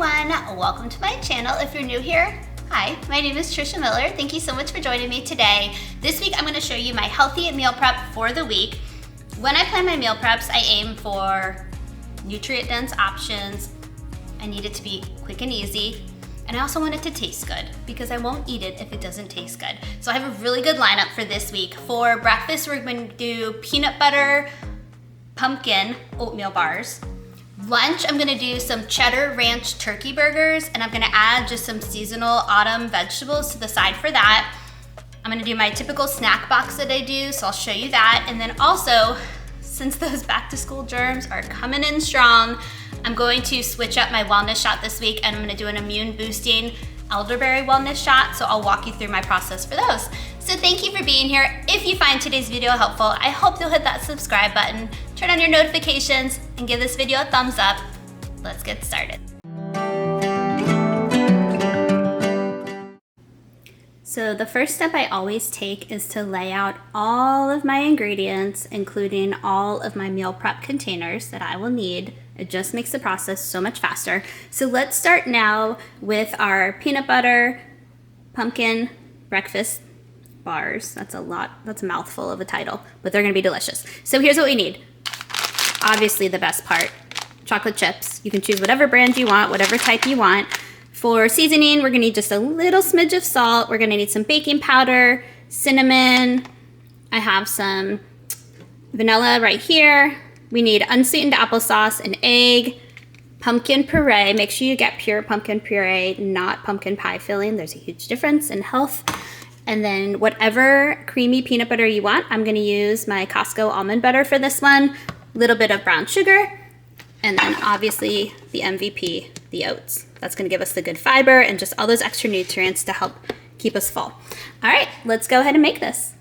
everyone, welcome to my channel. If you're new here, hi, my name is Trisha Miller. Thank you so much for joining me today. This week I'm going to show you my healthy meal prep for the week. When I plan my meal preps, I aim for nutrient-dense options. I need it to be quick and easy, and I also want it to taste good because I won't eat it if it doesn't taste good. So I have a really good lineup for this week. For breakfast, we're going to do peanut butter pumpkin oatmeal bars. Lunch, I'm gonna do some cheddar ranch turkey burgers, and I'm gonna add just some seasonal autumn vegetables to the side for that. I'm gonna do my typical snack box that I do, so I'll show you that. And then also, since those back to school germs are coming in strong, I'm going to switch up my wellness shot this week, and I'm gonna do an immune boosting elderberry wellness shot, so I'll walk you through my process for those. So thank you for being here. If you find today's video helpful, I hope you'll hit that subscribe button, turn on your notifications, and give this video a thumbs up. Let's get started. So the first step I always take is to lay out all of my ingredients, including all of my meal prep containers that I will need. It just makes the process so much faster. So let's start now with our peanut butter pumpkin breakfast bars. That's a mouthful of a title, but they're gonna be delicious. So here's what we need. Obviously the best part, chocolate chips. You can choose whatever brand you want, whatever type you want. For seasoning, we're gonna need just a little smidge of salt. We're gonna need some baking powder, cinnamon. I have some vanilla right here. We need unsweetened applesauce, an egg, pumpkin puree. Make sure you get pure pumpkin puree, not pumpkin pie filling. There's a huge difference in health. And then whatever creamy peanut butter you want. I'm gonna use my Costco almond butter for this one. A little bit of brown sugar. And then obviously the MVP, the oats. That's gonna give us the good fiber and just all those extra nutrients to help keep us full. All right, let's go ahead and make this.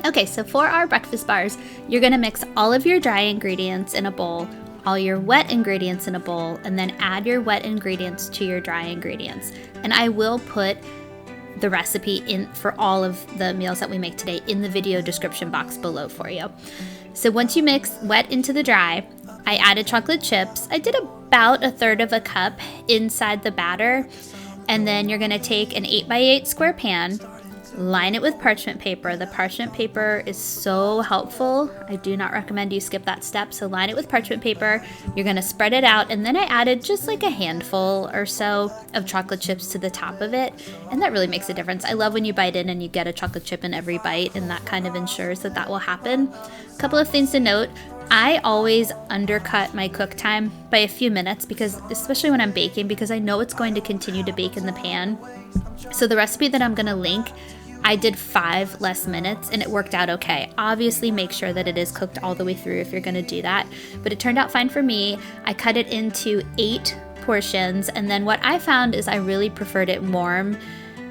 Okay, so for our breakfast bars, you're gonna mix all of your dry ingredients in a bowl, all your wet ingredients in a bowl, and then add your wet ingredients to your dry ingredients. And I will put the recipe in for all of the meals that we make today in the video description box below for you. So once you mix wet into the dry, I added chocolate chips. I did about 1/3 of a cup inside the batter. And then you're gonna take an 8x8 square pan, line it with parchment paper. The parchment paper is so helpful. I do not recommend you skip that step. So line it with parchment paper. You're gonna spread it out. And then I added just like a handful or so of chocolate chips to the top of it. And that really makes a difference. I love when you bite in and you get a chocolate chip in every bite, and that kind of ensures that that will happen. A couple of things to note. I always undercut my cook time by a few minutes, because especially when I'm baking, because I know it's going to continue to bake in the pan. So the recipe that I'm gonna link, I did 5 less minutes and it worked out okay. Obviously make sure that it is cooked all the way through if you're gonna do that, but it turned out fine for me. I cut it into 8 portions, and then what I found is I really preferred it warm.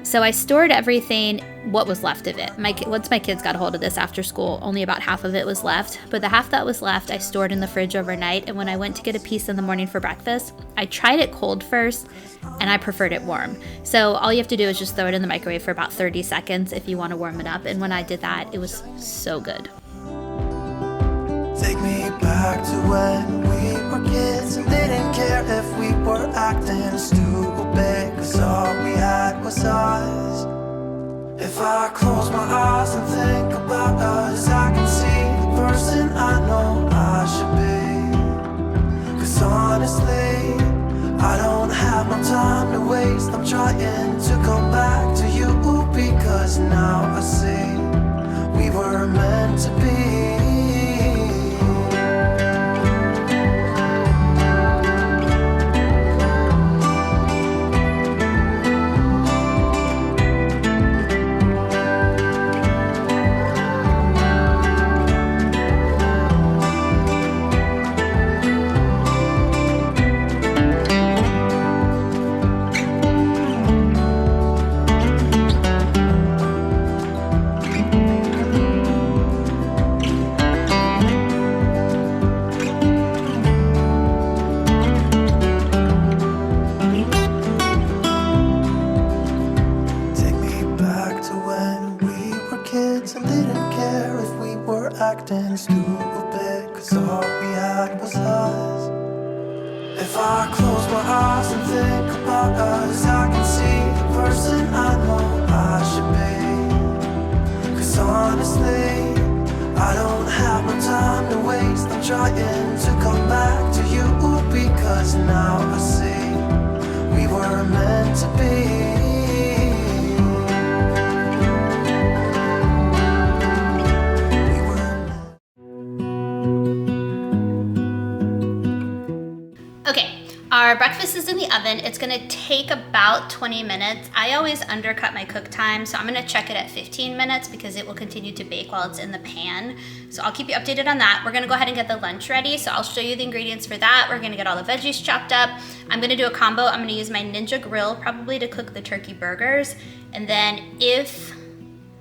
So I stored everything, what was left of it. Once my kids got a hold of this after school, only about half of it was left. But the half that was left, I stored in the fridge overnight. And when I went to get a piece in the morning for breakfast, I tried it cold first, and I preferred it warm. So all you have to do is just throw it in the microwave for about 30 seconds if you want to warm it up. And when I did that, it was so good. Take me back to when we were kids and didn't care if we were acting stupid, 'cause all we had was us. If I close my eyes and think about us, I can see the person I know I should be. 'Cause honestly, I don't have no time to waste. I'm trying to come back to you, because now I see we were meant to be. Acting stupid, 'cause all we had was us. If I close my eyes and think about us, I can see the person I know I should be. 'Cause honestly, I don't have no time to waste. I'm trying to come back to you, because now I see we were meant to be. Okay, our breakfast is in the oven. It's gonna take about 20 minutes. I always undercut my cook time, so I'm gonna check it at 15 minutes because it will continue to bake while it's in the pan. So I'll keep you updated on that. We're gonna go ahead and get the lunch ready. So I'll show you the ingredients for that. We're gonna get all the veggies chopped up. I'm gonna do a combo. I'm gonna use my Ninja grill probably to cook the turkey burgers. And then if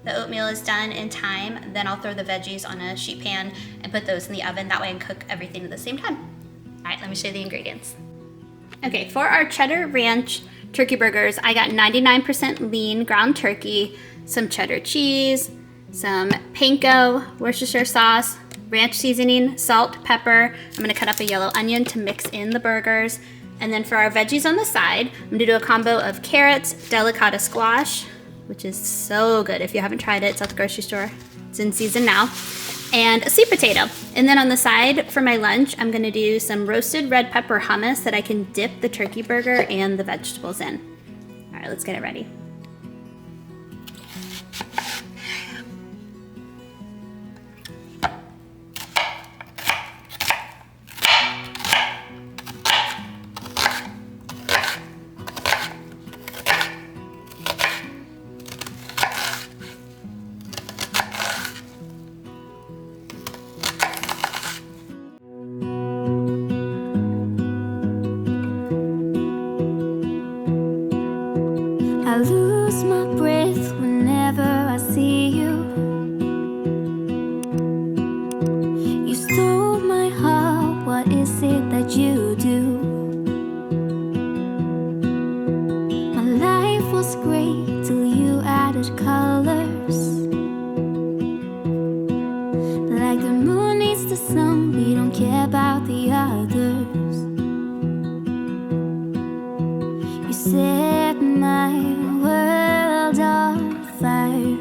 the oatmeal is done in time, then I'll throw the veggies on a sheet pan and put those in the oven. That way I can cook everything at the same time. All right, let me show you the ingredients. Okay, for our cheddar ranch turkey burgers, I got 99% lean ground turkey, some cheddar cheese, some panko, Worcestershire sauce, ranch seasoning, salt, pepper. I'm gonna cut up a yellow onion to mix in the burgers. And then for our veggies on the side, I'm gonna do a combo of carrots, delicata squash, which is so good. If you haven't tried it, it's at the grocery store. It's in season now. And a sweet potato. And then on the side for my lunch, I'm gonna do some roasted red pepper hummus that I can dip the turkey burger and the vegetables in. All right, let's get it ready. I lose my breath whenever I see you. You stole my heart, what is it that you do? My life was great till you added colors. Like the moon needs the sun, we don't care about the others. You set my world on fire.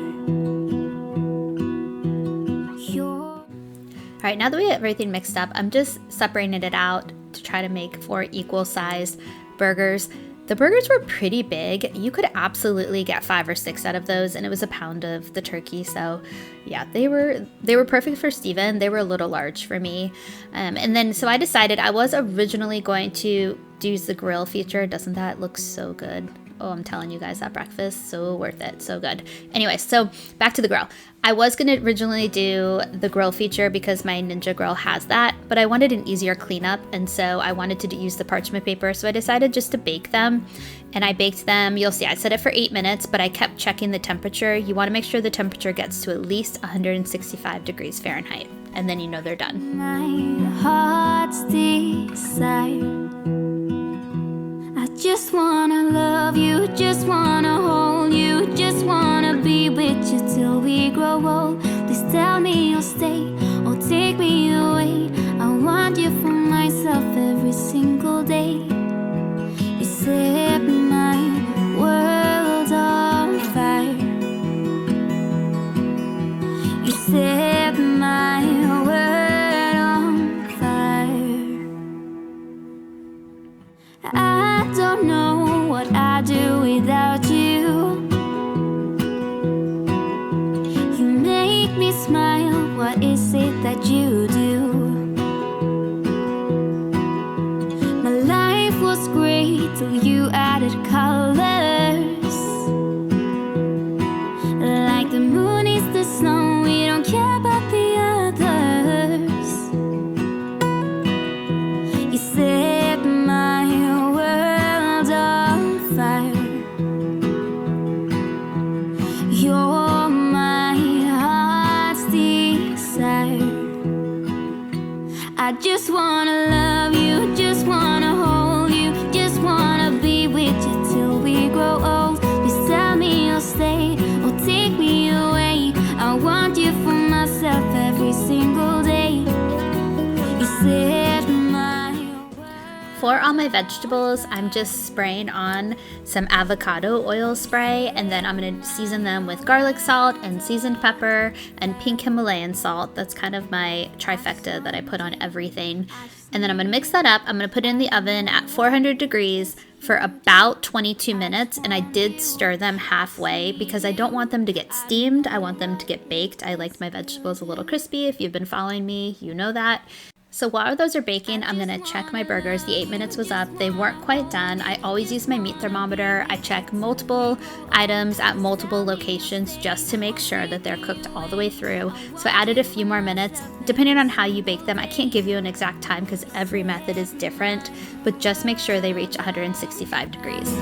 All right, now that we have everything mixed up, I'm just separating it out to try to make 4 equal sized burgers. The burgers were pretty big. You could absolutely get 5 or 6 out of those, and it was a pound of the turkey. So yeah, they were perfect for Steven. They were a little large for me. And then so I decided I was originally going to use the grill feature. Doesn't that look so good? Oh, I'm telling you guys, that breakfast, so worth it, so good. Anyway, so back to the grill. I was gonna originally do the grill feature because my Ninja grill has that, but I wanted an easier cleanup, and so I wanted to use the parchment paper, so I decided just to bake them. And I baked them, you'll see, I set it for 8 minutes, but I kept checking the temperature. You wanna make sure the temperature gets to at least 165 degrees Fahrenheit, and then you know they're done. My heart's desire. I just wanna love you, just wanna hold you, just wanna be with you till we grow old. Please tell me you'll stay or take me away. I want you for myself every single day. You set my world on fire. You set my world on fire. I don't know what I'd do without you. You make me smile, what is it that you do? My life was great till you added colors. Like the moon is the snow, we don't care about the others. You set my world on fire. You're my heart's desire. I just wanna love you, just wanna hold you, just wanna be with you till we grow old. Please tell me you'll stay or take me away. I want you for myself every single day. You set my For all my vegetables, I'm just spraying on some avocado oil spray, and then I'm going to season them with garlic salt and seasoned pepper and pink Himalayan salt. That's kind of my trifecta that I put on everything. And then I'm going to mix that up. I'm going to put it in the oven at 400 degrees for about 22 minutes, and I did stir them halfway because I don't want them to get steamed. I want them to get baked. I like my vegetables a little crispy. If you've been following me, you know that. So while those are baking, I'm going to check my burgers. The 8 minutes was up. They weren't quite done. I always use my meat thermometer. I check multiple items at multiple locations just to make sure that they're cooked all the way through. So I added a few more minutes. Depending on how you bake them, I can't give you an exact time because every method is different, but just make sure they reach 165 degrees.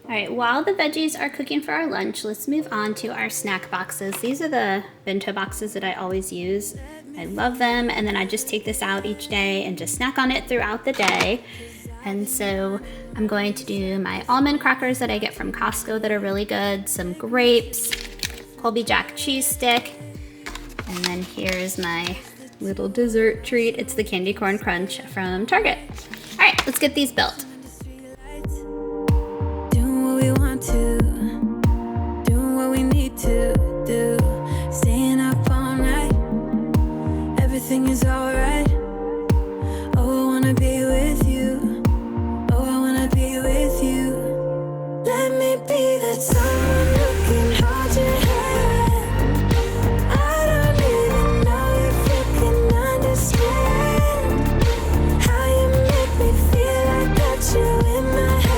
All right, while the veggies are cooking for our lunch, let's move on to our snack boxes. These are the bento boxes that I always use. I love them, and then I just take this out each day and just snack on it throughout the day. And so I'm going to do my almond crackers that I get from Costco that are really good, some grapes, Colby Jack cheese stick, and then here's my little dessert treat. It's the candy corn crunch from Target. All right, let's get these built. Doing what we need to do, staying up all night, everything is alright. Oh, I wanna be with you, oh, I wanna be with you. Let me be that someone who can hold your hand. I don't even know if you can understand how you make me feel. I got you in my head.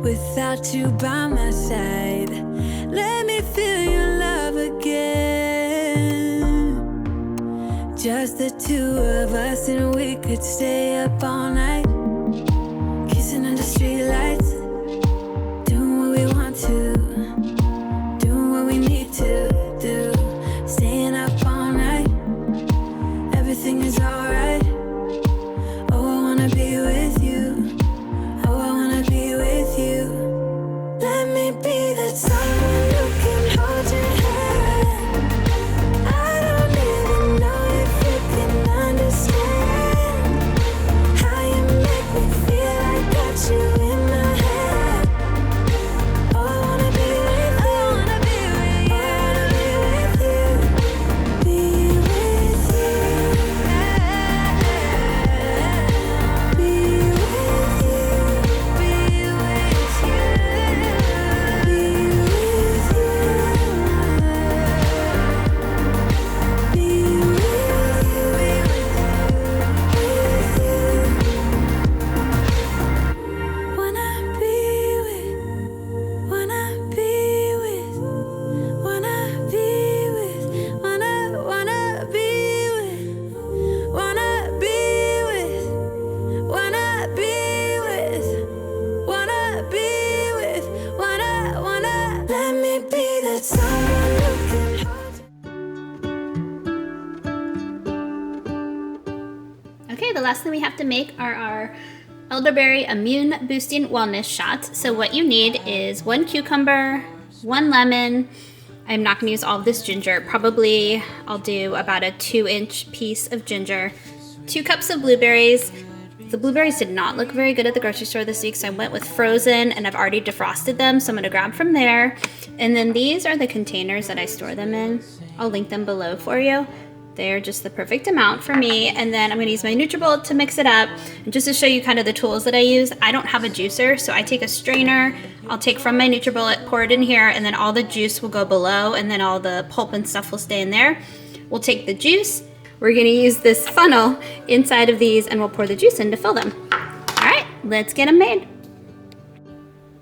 Without you by my side, let me feel your love again. Just the two of us, and we could stay up all night, kissing under street lights, doing what we want to, doing what we need to do, staying up all night, everything is alright. Oh, I wanna be with you, oh, I wanna be with you. Let me be that someone who can hold your hand. I don't even know if you can understand how you make me feel. I got you in my head. Oh, I wanna be with you, I wanna be with you, I wanna be with you, be with you, be with you, be with you. Okay, the last thing we have to make are our elderberry immune boosting wellness shots. So what you need is 1 cucumber, 1 lemon. I'm not gonna use all of this ginger. Probably I'll do about a 2-inch piece of ginger, 2 cups of blueberries. The blueberries did not look very good at the grocery store this week, so I went with frozen, and I've already defrosted them, so I'm gonna grab from there. And then these are the containers that I store them in. I'll link them below for you. They're just the perfect amount for me. And then I'm gonna use my NutriBullet to mix it up. And just to show you kind of the tools that I use, I don't have a juicer, so I take a strainer, I'll take from my NutriBullet, pour it in here, and then all the juice will go below, and then all the pulp and stuff will stay in there. We'll take the juice, we're gonna use this funnel inside of these and we'll pour the juice in to fill them. All right, let's get them made.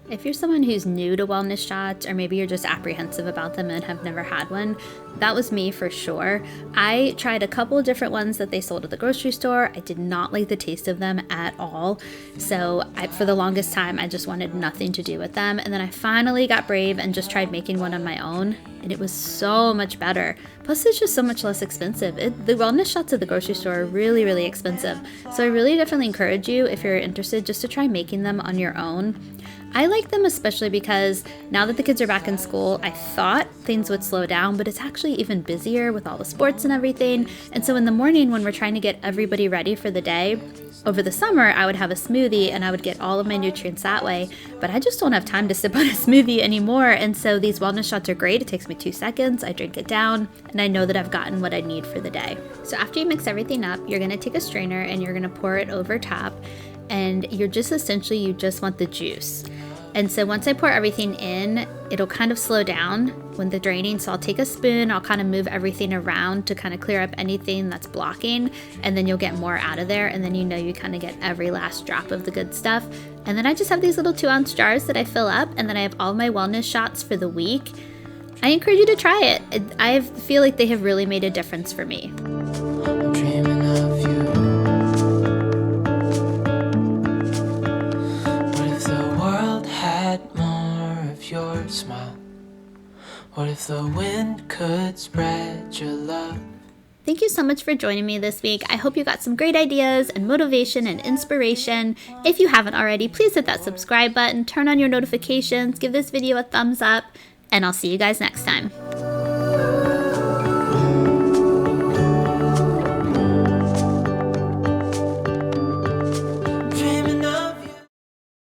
If you're someone who's new to wellness shots, or maybe you're just apprehensive about them and have never had one, that was me for sure. I tried a couple different ones that they sold at the grocery store. I did not like the taste of them at all. So for the longest time, I just wanted nothing to do with them. And then I finally got brave and just tried making one on my own. And it was so much better. Plus, it's just so much less expensive. The wellness shots at the grocery store are really, really expensive. So I really definitely encourage you, if you're interested, just to try making them on your own. I like them especially because now that the kids are back in school, I thought things would slow down, but it's actually even busier with all the sports and everything. And so in the morning when we're trying to get everybody ready for the day, over the summer I would have a smoothie and I would get all of my nutrients that way, but I just don't have time to sip on a smoothie anymore. And so these wellness shots are great. It takes me 2 seconds, I drink it down, and I know that I've gotten what I need for the day. So after you mix everything up, you're gonna take a strainer and you're gonna pour it over top, and you just want the juice. And so once I pour everything in, it'll kind of slow down when they're draining. So I'll take a spoon, I'll kind of move everything around to kind of clear up anything that's blocking, and then you'll get more out of there, and then you kind of get every last drop of the good stuff. And then I just have these little 2-ounce jars that I fill up, and then I have all my wellness shots for the week. I encourage you to try it. I feel like they have really made a difference for me. I'm dreaming of you. What if the world had more of your smile? What if the wind could spread your love? Thank you so much for joining me this week. I hope you got some great ideas and motivation and inspiration. If you haven't already, please hit that subscribe button, turn on your notifications, give this video a thumbs up, and I'll see you guys next time.